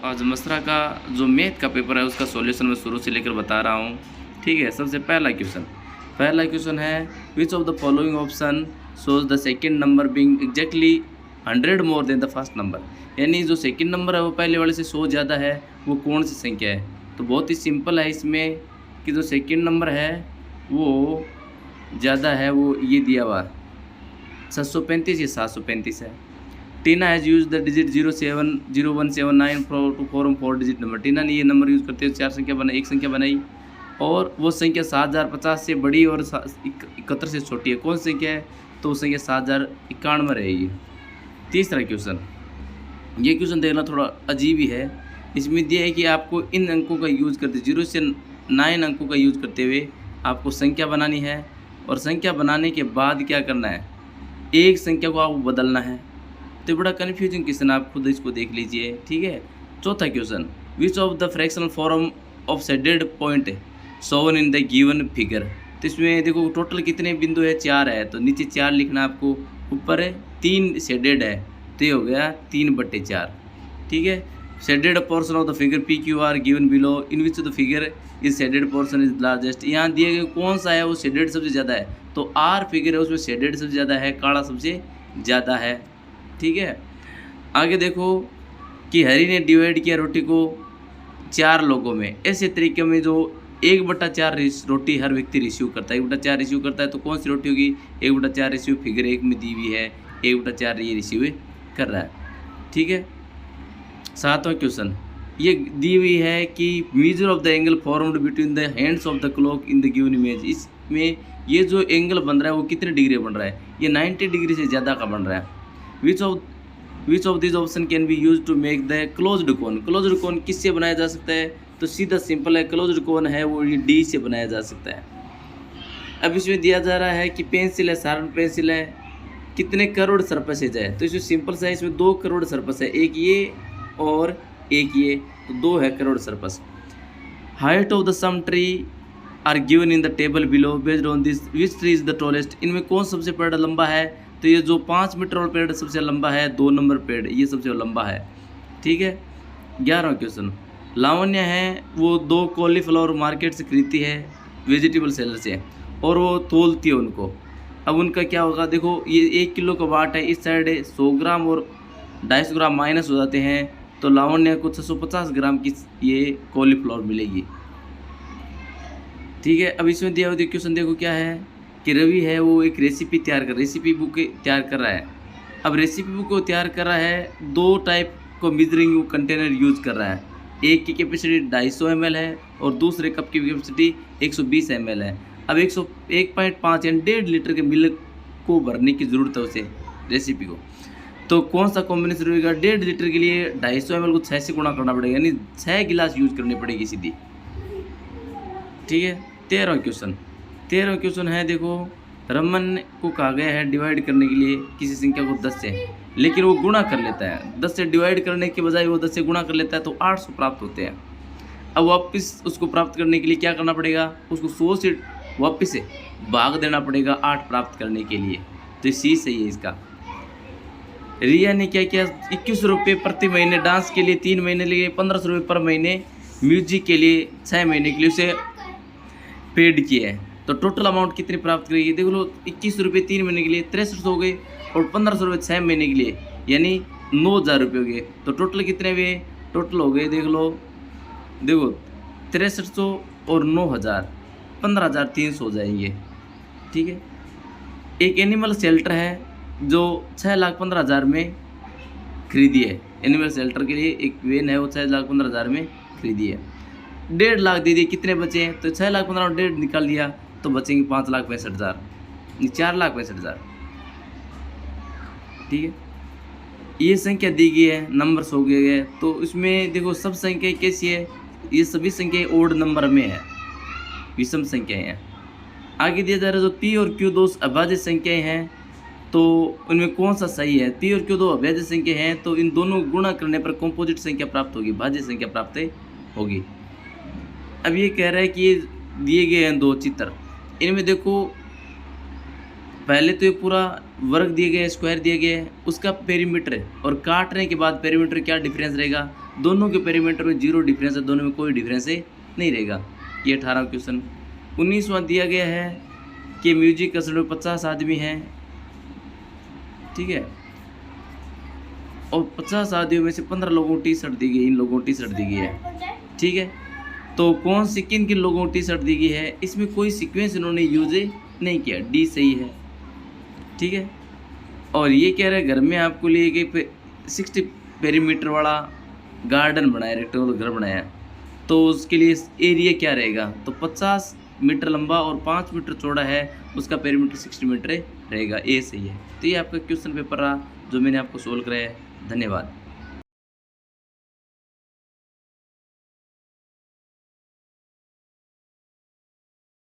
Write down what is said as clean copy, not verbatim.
आज मसरा का जो मैथ का पेपर है उसका सॉल्यूशन मैं शुरू से लेकर बता रहा हूँ। ठीक है, सबसे पहला क्वेश्चन है which of the following option shows the second number being exactly 100 more than the first number. यानी जो सेकंड नंबर है वो पहले वाले से 100 ज़्यादा है, वो कौन सी संख्या है। तो बहुत ही सिंपल है इसमें कि जो सेकंड नंबर है वो ज़्यादा है, वो ये दिया हुआ 735 या 735 है। Tina has used the digit 070179 to form 4 digit number. Tina ने ये नंबर यूज़ करते हुए एक संख्या बनाई और वो संख्या 7050 से बड़ी और 71 से छोटी है। कौन सी संख्या है? तो वो संख्या 7091 रहेगी। तीसरा क्वेश्चन, ये क्वेश्चन देखना थोड़ा अजीब ही है। इसमें दिया है कि आपको इन अंकों का यूज़ करते 0 से 9 अंकों का यूज़ करते हुए आपको संख्या बनानी है और संख्या बनाने के बाद क्या करना है, एक संख्या को आपको बदलना है। तो बड़ा कन्फ्यूजिंग क्वेश्चन, आप खुद इसको देख लीजिए। ठीक है। चौथा question, which of the fractional form of shaded point shown in the given figure. तो इसमें देखो टोटल कितने बिंदु है, 4 है, तो नीचे 4 लिखना आपको, ऊपर है 3 शेडेड है, तो ये हो गया 3/4। ठीक है। Shaded portion of the figure P Q R given below in which the figure is shaded portion is largest. यहाँ दिए गए कौन सा है वो शेडेड सबसे ज़्यादा है, तो आर फिगर है उसमें शेडेड सबसे ज़्यादा है, काला सबसे ज़्यादा है। ठीक है। आगे देखो कि हरी ने डिवाइड किया रोटी को 4 लोगों में। ऐसे तरीके में जो 1/4 रोटी हर व्यक्ति रिसीव करता है, 1/4 रिसीव करता है, तो कौन सी रोटी होगी, 1/4 रिसीव फिगर 1 में दी हुई है, 1/4 ये रिसीव कर रहा है। ठीक है। सातवां क्वेश्चन, ये दी हुई है कि measure of the angle formed between the hands of the clock in the given image. इसमें ये जो एंगल बन रहा है वो कितने डिग्री बन रहा है, ये 90 डिग्री से ज़्यादा का बन रहा है। Which of this option can be use to make the closed cone. Closed cone किससे बनाया जा सकता है, तो सीधा सिंपल है, क्लोज्ड कोन है वो ये डी से बनाया जा सकता है। अब इसमें दिया जा रहा है कि पेंसिल है, शार्पन पेंसिल है, कितने करोड़ सरफेसेज है। तो इसमें सिंपल सा है, इसमें 2 करोड़ सरफेस है, एक ये और एक ये, तो 2 है करोड़ surface. Height of the some tree are given in the table below based on this which tree is the tallest. इनमें कौन सबसे पेड़ लंबा है, तो ये जो 5 मीटर वाला पेड़ सबसे लंबा है, 2 नंबर पेड़ ये सबसे लंबा है। ठीक है। 11वां क्वेश्चन, लावण्य है वो 2 कॉलीफ्लावर मार्केट से खरीदती है वेजिटेबल सेलर से और वो तोलती है उनको। अब उनका क्या होगा, देखो ये 1 किलो का वाट है, इस साइड 100 ग्राम और 250 ग्राम माइनस हो जाते हैं, तो लावण्य को 650 ग्राम की ये कॉलीफ्लावर मिलेगी। ठीक है। अब इसमें दिया हुआ क्वेश्चन देखो क्या है कि रवि है वो एक रेसिपी बुक तैयार कर रहा है। अब रेसिपी बुक को तैयार कर रहा है, 2 टाइप को मेजरिंग कंटेनर यूज कर रहा है। एक की कैपेसिटी 250 ml है और दूसरे कप की कैपेसिटी 120 ml है। अब 1.5 यानी 1.5 लीटर के मिल्क को भरने की ज़रूरत है उसे रेसिपी को, तो कौन सा कॉम्बिनेशन रहेगा, 1.5 लीटर के लिए 250 ml को 6 से गुणा करना पड़ेगा, यानी 6 गिलास यूज करनी पड़ेगी सीधी। ठीक है। 13वां क्वेश्चन है, देखो रमन को कहा गया है डिवाइड करने के लिए किसी संख्या को 10 से, लेकिन वो गुणा कर लेता है। 10 से डिवाइड करने के बजाय वो 10 से गुणा कर लेता है, तो 800 प्राप्त होते हैं। अब वापस उसको प्राप्त करने के लिए क्या करना पड़ेगा, उसको 100 से वापस से भाग देना पड़ेगा 8 प्राप्त करने के लिए, तो सी सही है इसका। रिया ने क्या किया, 21 रुपये प्रति महीने डांस के लिए 3 महीने लिए, 1500 रुपये पर महीने म्यूजिक के लिए 6 महीने के लिए उसे पेड किया है। तो टोटल अमाउंट कितनी प्राप्त करेगी, देख लो 21 रुपये 3 महीने के लिए 6300 हो गए और 1500 रुपये 6 महीने के लिए यानी 9000 रुपये हो गए। तो टोटल कितने हुए, टोटल हो गए देख लो, देखो 6300 और 9000 15300 हो जाएंगे। ठीक है। एक एनिमल शेल्टर है जो 6,15,000 में खरीदी है। एनिमल शेल्टर के लिए एक वैन है वो 6,15,000 में खरीदी है। 1.5 लाख दे दिए, कितने बचे हैं, तो 6,15,000 और 1.5 निकाल दिया तो बचेंगे 5,65,000, 4,65,000। ठीक है। ये संख्या दी गई है, नंबर्स हो गए हैं, तो इसमें देखो सब संख्याएं कैसी है, ये सभी संख्याएं ओड नंबर में है, विषम संख्याएं हैं। आगे दिया जा रहा है जो पी और क्यू 2 अभाज्य संख्याएं हैं, तो उनमें कौन सा सही है। पी और क्यू 2 अभाज्य संख्या हैं, तो इन दोनों गुणा करने पर कंपोजिट संख्या प्राप्त होगी, भाज्य संख्या प्राप्त होगी। अब ये कह रहा है कि ये दिए गए हैं 2 चित्र, इनमें देखो पहले तो ये पूरा वर्ग दिए गए, स्क्वायर दिए गए है, उसका पेरीमीटर है, और काटने के बाद पेरीमीटर क्या डिफरेंस रहेगा, दोनों के पेरीमीटर में 0 डिफरेंस है, दोनों में कोई डिफरेंस नहीं रहेगा। ये 18वां क्वेश्चन। 19वां दिया गया है कि म्यूजिक कंसर्ट में 50 आदमी हैं, ठीक है, और 50 आदमियों में से 15 लोगों को टी शर्ट दी गई, इन लोगों को टी शर्ट दी गई है, ठीक है। तो कौन सी किन किन लोगों को टी शर्ट दी गई है, इसमें कोई सीक्वेंस इन्होंने यूज नहीं किया, डी सही है, ठीक है। और ये कह रहे हैं घर में आपको लिए कि 60 पेरीमीटर वाला गार्डन बनाया, रेक्टेंगुलर घर बनाया, तो उसके लिए एरिया क्या रहेगा, तो 50 मीटर लंबा और 5 मीटर चौड़ा है, उसका पेरीमीटर 60 मीटर रहेगा, ए सही है। तो ये आपका क्वेश्चन पेपर रहा जो मैंने आपको सोल्व कराया है। धन्यवाद।